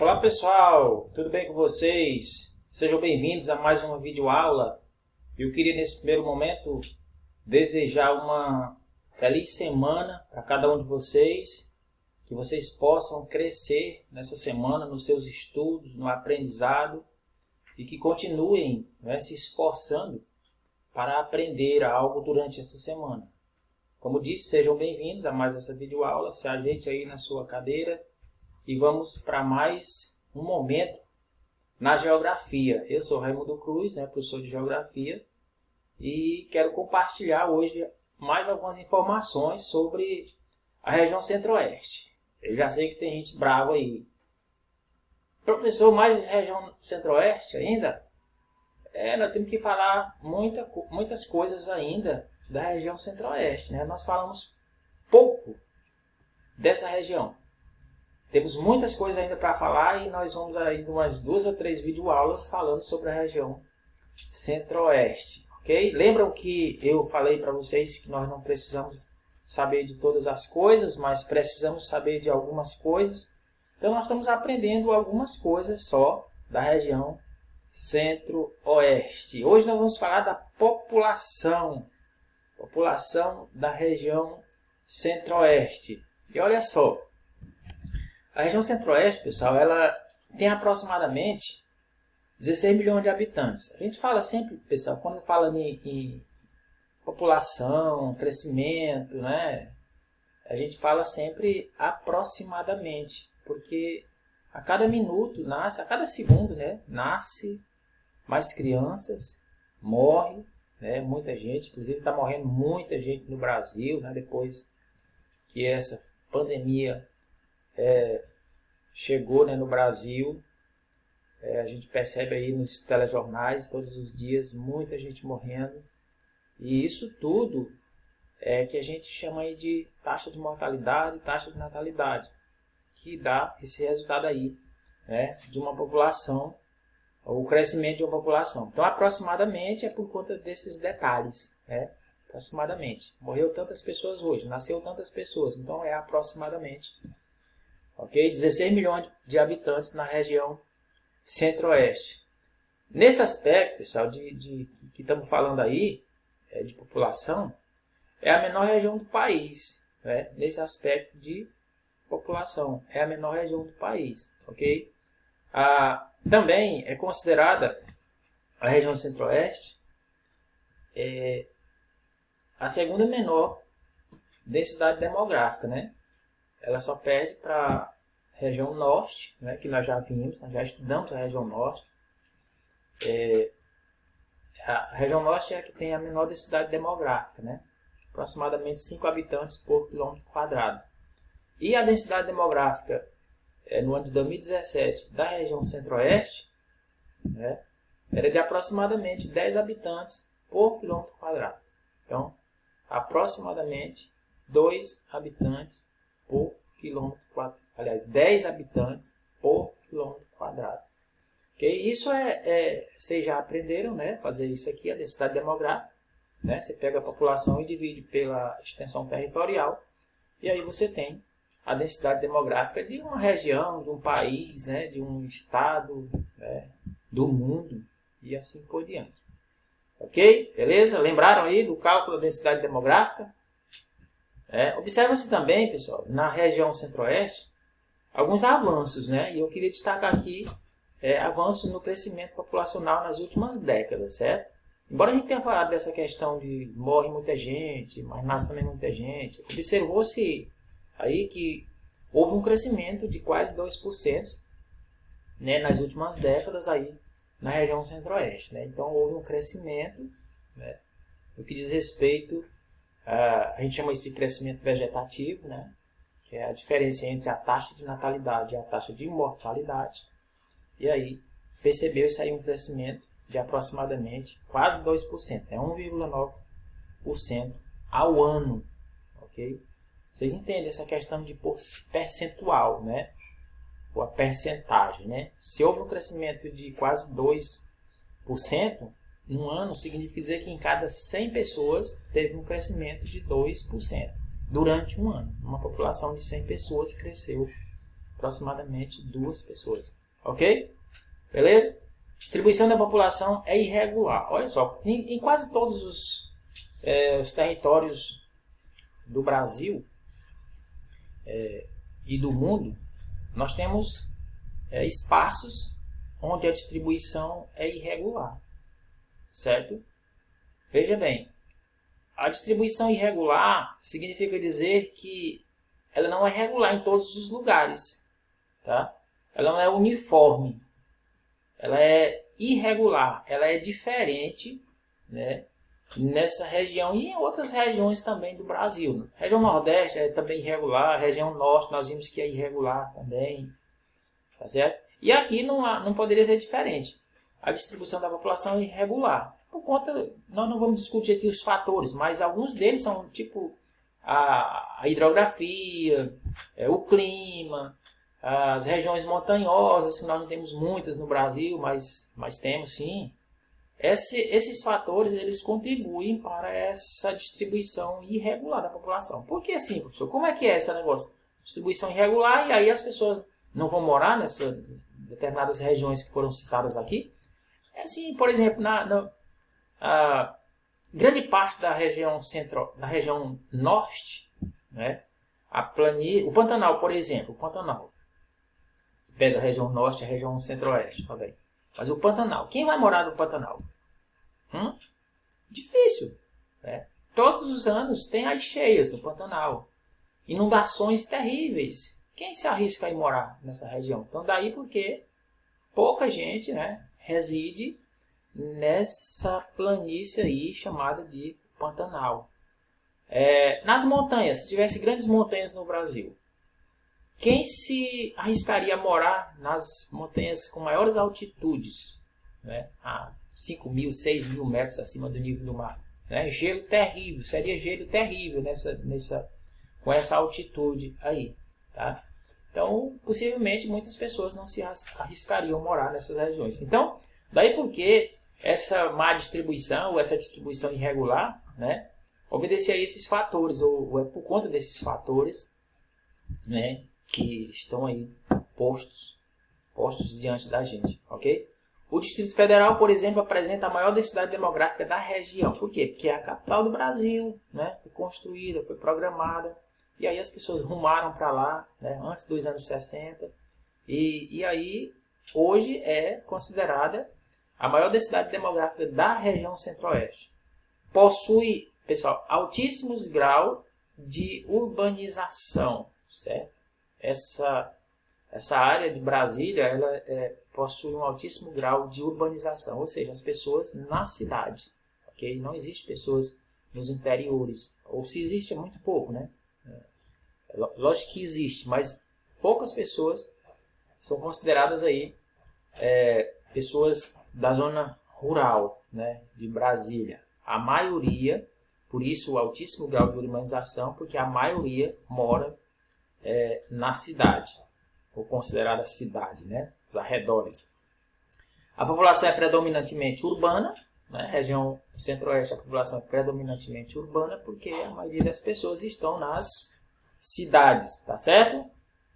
Olá pessoal, tudo bem com vocês? Sejam bem-vindos a mais uma videoaula. Eu queria nesse primeiro momento desejar uma feliz semana para cada um de vocês, que vocês possam crescer nessa semana nos seus estudos, no aprendizado e que continuem, se esforçando para aprender algo durante essa semana. Como disse, sejam bem-vindos a mais essa videoaula, se ajeite aí na sua cadeira e vamos para mais um momento na geografia. Eu sou Raimundo Cruz, professor de geografia, e quero compartilhar hoje mais algumas informações sobre a região centro-oeste. Eu já sei que tem gente brava aí. Professor, mais região centro-oeste ainda? Nós temos que falar muitas coisas ainda da região centro-oeste. Nós falamos pouco dessa região. Temos muitas coisas ainda para falar e nós vamos ainda umas 2 ou 3 videoaulas falando sobre a região centro-oeste. Ok? Lembram que eu falei para vocês que nós não precisamos saber de todas as coisas, mas precisamos saber de algumas coisas. Então nós estamos aprendendo algumas coisas só da região centro-oeste. Hoje nós vamos falar da população da região centro-oeste. E olha só, a região centro-oeste, pessoal, ela tem aproximadamente 16 milhões de habitantes. A gente fala sempre, pessoal, quando fala em população, crescimento, a gente fala sempre aproximadamente, porque a cada minuto nasce, a cada segundo, nasce mais crianças, morre, muita gente, inclusive está morrendo muita gente no Brasil, depois que essa pandemia chegou no Brasil. A gente percebe aí nos telejornais todos os dias muita gente morrendo, e isso tudo é que a gente chama aí de taxa de mortalidade, taxa de natalidade, que dá esse resultado aí, de uma população, o crescimento de uma população. Então aproximadamente é por conta desses detalhes, aproximadamente. Morreu tantas pessoas hoje, nasceu tantas pessoas, então é aproximadamente. Ok? 16 milhões de habitantes na região centro-oeste. Nesse aspecto, pessoal, que estamos falando aí, de população, é a menor região do país. Nesse aspecto de população, é a menor região do país. Ok? Também é considerada a região centro-oeste a segunda menor densidade demográfica, Ela só perde para a região norte, que nós já vimos, nós já estudamos a região norte. A região norte é a que tem a menor densidade demográfica, aproximadamente 5 habitantes por quilômetro quadrado. E a densidade demográfica no ano de 2017 da região centro-oeste era de aproximadamente 10 habitantes por quilômetro quadrado. Então, aproximadamente 2 habitantes por quilômetro quadrado. Aliás, 10 habitantes por quilômetro quadrado. Okay? Isso vocês já aprenderam, fazer isso aqui, a densidade demográfica. Você pega a população e divide pela extensão territorial. E aí você tem a densidade demográfica de uma região, de um país, de um estado, do mundo e assim por diante. Ok? Beleza? Lembraram aí do cálculo da densidade demográfica? Observa-se também, pessoal, na região centro-oeste, alguns avanços, e eu queria destacar aqui avanços no crescimento populacional nas últimas décadas, certo? Embora a gente tenha falado dessa questão de morre muita gente, mas nasce também muita gente, observou-se aí que houve um crescimento de quase 2%, nas últimas décadas aí na região centro-oeste, Então houve um crescimento, no que diz respeito a gente chama isso de crescimento vegetativo, que é a diferença entre a taxa de natalidade e a taxa de mortalidade. E aí percebeu-se aí um crescimento de aproximadamente quase 2%, 1,9% ao ano. Ok? Vocês entendem essa questão de percentual, ou a percentagem. Se houve um crescimento de quase 2%, num ano, significa dizer que em cada 100 pessoas teve um crescimento de 2% durante um ano. Uma população de 100 pessoas cresceu aproximadamente 2 pessoas. Ok? Beleza? Distribuição da população é irregular. Olha só, em quase todos os territórios do Brasil e do mundo, nós temos espaços onde a distribuição é irregular. Certo? Veja bem, a distribuição irregular significa dizer que ela não é regular em todos os lugares. Tá? Ela não é uniforme. Ela é irregular, ela é diferente, né, nessa região e em outras regiões também do Brasil. A região Nordeste é também irregular, a região Norte nós vimos que é irregular também, tá certo? E aqui não poderia ser diferente. A distribuição da população é irregular. Por conta, nós não vamos discutir aqui os fatores, mas alguns deles são tipo a hidrografia, o clima, as regiões montanhosas, que nós não temos muitas no Brasil, mas temos sim. Esses fatores eles contribuem para essa distribuição irregular da população. Por que assim, professor? Como é que é esse negócio? Distribuição irregular e aí as pessoas não vão morar nessas determinadas regiões que foram citadas aqui? É assim, por exemplo, a grande parte da região central, da região norte, né? O Pantanal, por exemplo, o Pantanal. Pega a região norte e a região centro-oeste também. Mas o Pantanal, quem vai morar no Pantanal? Difícil. Né? Todos os anos tem as cheias no Pantanal. Inundações terríveis. Quem se arrisca a ir morar nessa região? Então daí porque pouca gente, né, reside nessa planície aí chamada de Pantanal. Nas montanhas, se tivesse grandes montanhas no Brasil, quem se arriscaria a morar nas montanhas com maiores altitudes, né? A 5.000, 6.000 metros acima do nível do mar? Né? Gelo terrível, seria gelo terrível com essa altitude aí. Tá? Então, possivelmente, muitas pessoas não se arriscariam a morar nessas regiões. Então, daí porque essa má distribuição, ou essa distribuição irregular, né, obedecia a esses fatores, ou é por conta desses fatores, né, que estão aí postos diante da gente, ok? O Distrito Federal, por exemplo, apresenta a maior densidade demográfica da região. Por quê? Porque é a capital do Brasil, né? Foi construída, foi programada, e aí as pessoas rumaram para lá, né? Antes dos anos 60, e aí hoje é considerada a maior densidade demográfica da região centro-oeste. Possui, pessoal, altíssimos graus de urbanização, certo? Essa área de Brasília, ela possui um altíssimo grau de urbanização, ou seja, as pessoas na cidade, ok? Não existe pessoas nos interiores, ou se existe é muito pouco, né? Lógico que existe, mas poucas pessoas são consideradas aí pessoas da zona rural, né, de Brasília. A maioria, por isso o altíssimo grau de urbanização, porque a maioria mora na cidade, ou considerada cidade, né? Os arredores. A população é predominantemente urbana, né? Região centro-oeste, a população é predominantemente urbana, porque a maioria das pessoas estão nas cidades, tá certo?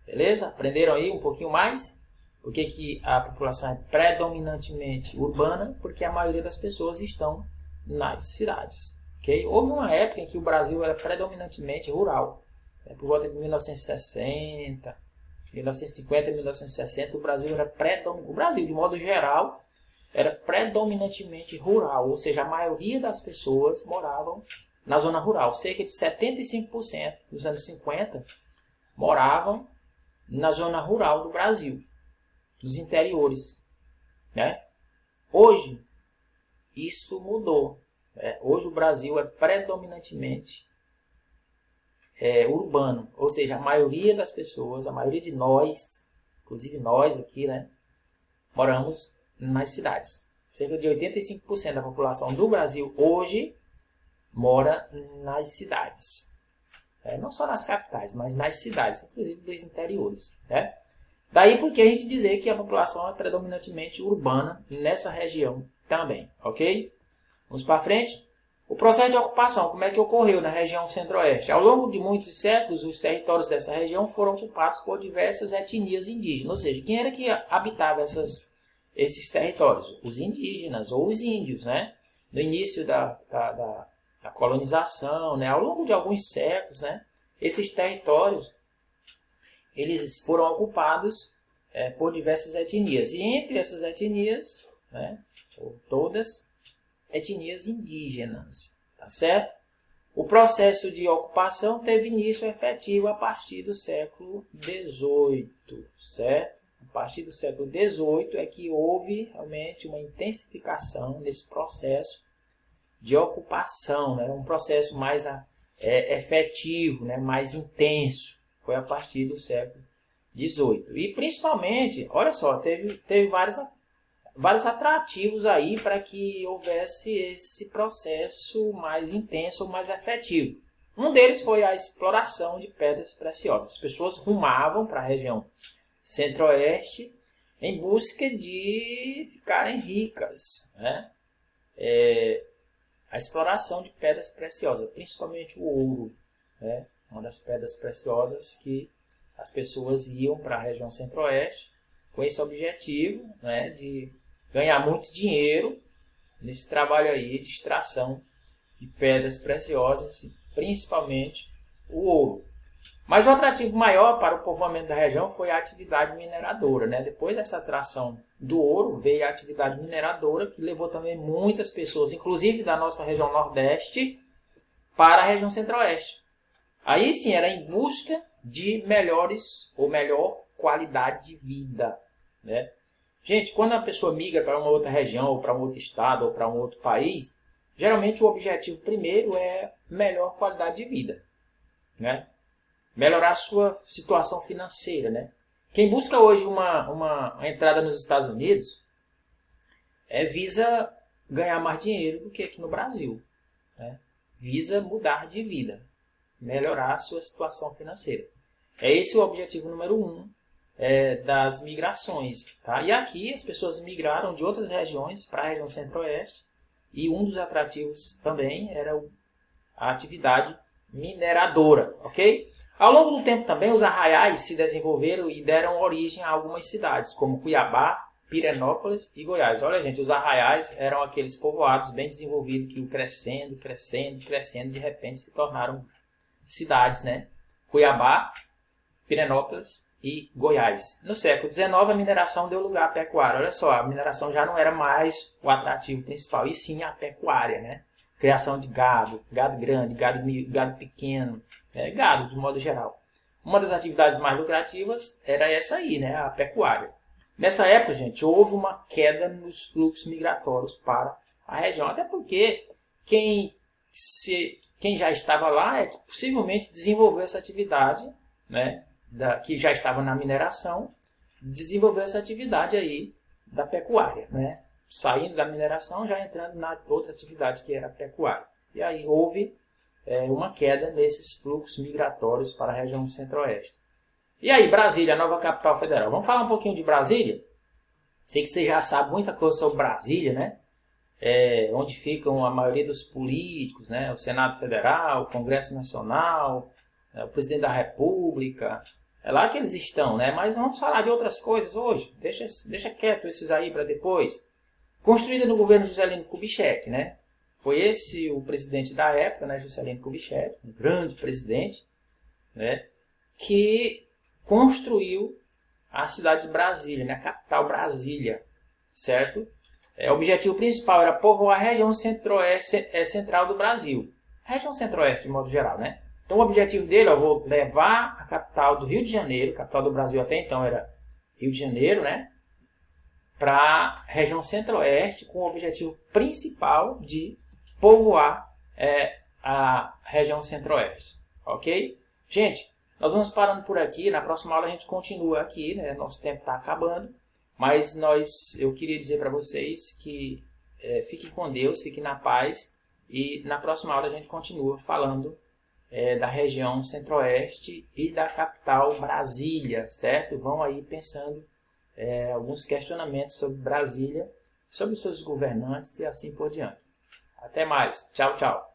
Beleza? Aprenderam aí um pouquinho mais? Por que a população é predominantemente urbana? Porque a maioria das pessoas estão nas cidades, ok? Houve uma época em que o Brasil era predominantemente rural. Por volta de 1960, 1950, 1960, o Brasil era predominantemente, o Brasil, de modo geral, era predominantemente rural, ou seja, a maioria das pessoas moravam na zona rural. Cerca de 75% nos anos 50 moravam na zona rural do Brasil, nos interiores, né? Hoje, isso mudou. Hoje o Brasil é predominantemente urbano, ou seja, a maioria das pessoas, a maioria de nós, inclusive nós aqui, né, moramos nas cidades. Cerca de 85% da população do Brasil hoje mora nas cidades. Não só nas capitais, mas nas cidades, inclusive dos interiores. Né? Daí porque a gente dizer que a população é predominantemente urbana nessa região também, ok? Vamos para frente. O processo de ocupação, como é que ocorreu na região centro-oeste? Ao longo de muitos séculos, os territórios dessa região foram ocupados por diversas etnias indígenas. Ou seja, quem era que habitava esses territórios? Os indígenas ou os índios, né? No início da colonização, né? Ao longo de alguns séculos, né? Esses territórios eles foram ocupados por diversas etnias. E entre essas etnias, né? Todas etnias indígenas, tá certo? O processo de ocupação teve início efetivo a partir do século XVIII, certo? A partir do século XVIII é que houve realmente uma intensificação nesse processo de ocupação, né? Um processo mais efetivo, né? Mais intenso, foi a partir do século XVIII. E principalmente, olha só, teve vários atrativos aí para que houvesse esse processo mais intenso ou mais efetivo. Um deles foi a exploração de pedras preciosas. As pessoas rumavam para a região centro-oeste em busca de ficarem ricas, né? A exploração de pedras preciosas, principalmente o ouro, né? Uma das pedras preciosas que as pessoas iam para a região centro-oeste com esse objetivo, né, de ganhar muito dinheiro nesse trabalho aí de extração de pedras preciosas, principalmente o ouro. Mas o atrativo maior para o povoamento da região foi a atividade mineradora, né? Depois dessa atração do ouro, veio a atividade mineradora, que levou também muitas pessoas, inclusive da nossa região nordeste, para a região centro-oeste. Aí sim, era em busca de melhores ou melhor qualidade de vida, né? Gente, quando a pessoa migra para uma outra região, ou para um outro estado, ou para um outro país, geralmente o objetivo primeiro é melhor qualidade de vida, né? Melhorar a sua situação financeira, né? Quem busca hoje uma entrada nos Estados Unidos visa ganhar mais dinheiro do que aqui no Brasil, né? Visa mudar de vida, melhorar a sua situação financeira. É esse o objetivo número 1 das migrações, tá? E aqui as pessoas migraram de outras regiões para a região centro-oeste e um dos atrativos também era a atividade mineradora, ok? Ao longo do tempo também os arraiais se desenvolveram e deram origem a algumas cidades, como Cuiabá, Pirenópolis e Goiás. Olha, gente, os arraiais eram aqueles povoados bem desenvolvidos que iam crescendo, crescendo, crescendo, de repente se tornaram cidades, né? Cuiabá, Pirenópolis e Goiás. No século XIX, a mineração deu lugar à pecuária. Olha só, a mineração já não era mais o atrativo principal, e sim a pecuária, né? Criação de gado, gado grande, gado pequeno, gado de modo geral. Uma das atividades mais lucrativas era essa aí, né? A pecuária. Nessa época, gente, houve uma queda nos fluxos migratórios para a região, até porque quem já estava lá é que possivelmente desenvolveu essa atividade, né? Que já estava na mineração, desenvolveu essa atividade aí da pecuária, né? Saindo da mineração, já entrando na outra atividade que era a pecuária. E aí houve uma queda nesses fluxos migratórios para a região centro-oeste. E aí, Brasília, a nova capital federal. Vamos falar um pouquinho de Brasília? Sei que você já sabe muita coisa sobre Brasília, né? Onde ficam a maioria dos políticos, né? O Senado Federal, o Congresso Nacional, o Presidente da República. É lá que eles estão, né? Mas vamos falar de outras coisas hoje. Deixa quieto esses aí para depois. Construída no governo Juscelino Kubitschek, né? Foi esse o presidente da época, né? Juscelino Kubitschek, um grande presidente, né? Que construiu a cidade de Brasília, né? A capital Brasília, certo? O objetivo principal era povoar a região central do Brasil. A região centro-oeste, de modo geral, né? Então, o objetivo dele, eu vou levar a capital do Rio de Janeiro, a capital do Brasil até então era Rio de Janeiro, né? Para a região centro-oeste, com o objetivo principal de povoar a região centro-oeste. Ok? Gente, nós vamos parando por aqui. Na próxima aula a gente continua aqui, né? Nosso tempo está acabando. Mas eu queria dizer para vocês que fiquem com Deus, fiquem na paz. E na próxima aula a gente continua falando da região centro-oeste e da capital Brasília, certo? Vão aí pensando alguns questionamentos sobre Brasília, sobre os seus governantes e assim por diante. Até mais. Tchau, tchau.